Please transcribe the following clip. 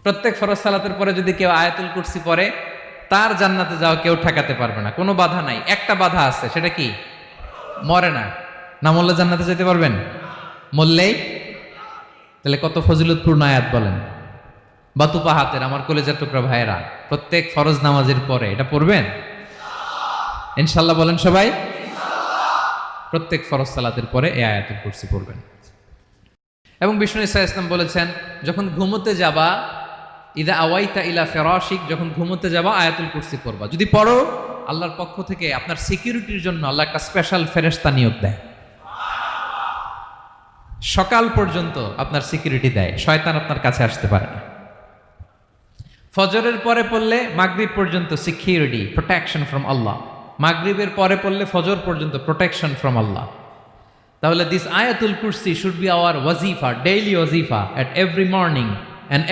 প্রত্যেক ফরজ সালাতের পরে যদি কেউ আয়াতুল কুরসি পড়ে, তার জান্নাতে যাওয়া কেউ ঠেকাতে পারবে না, কোনো বাধা নাই। একটা বাধা আছে, সেটা কি? মরে না। না মরলে জান্নাতে যেতে পারবেন? মরলেই? তাহলে কত ফজিলতপূর্ণ আয়াত বলেন। বাতুপা হাতের আমার কলেজের টুকরা ভাইয়েরা, প্রত্যেক ফরজ নামাজের পরে এটা পড়বেন ইনশাল্লাহ। বলেন সবাই, প্রত্যেক ফরজ সালাতের পরে এই আয়াতুল কুরসি পড়বেন। এবং বিষ্ণু ইসা ইসলাম বলেছেন, যখন ঘুমোতে যাবা, ইদা আওয়াইতা ইলা ফিরাশিক, যখন ঘুমোতে যাবা আয়াতুল কুরসি পড়বা। যদি পড়ো, আল্লাহর পক্ষ থেকে আপনার সিকিউরিটির জন্য আল্লাহ একটা স্পেশাল ফেরেশতা নিয়োগ দেয়। সকাল পর্যন্ত আপনার সিকিউরিটি দেয়, শয়তান আপনার কাছে আসতে পারে না। ফজরের পরে পড়লে মাগরিব পর্যন্ত সিকিউরিটি, প্রোটেকশন ফ্রম আল্লাহ। মাগরিবের পরে পড়লে ফজর পর্যন্ত প্রোটেকশন ফ্রম আল্লাহ। তাহলে দিস আয়াতুল কুরসি শুড বি আওয়ার ওয়াজিফা, ডেইলি ওয়াজিফা, এট এভরি মর্নিং অ্যান্ড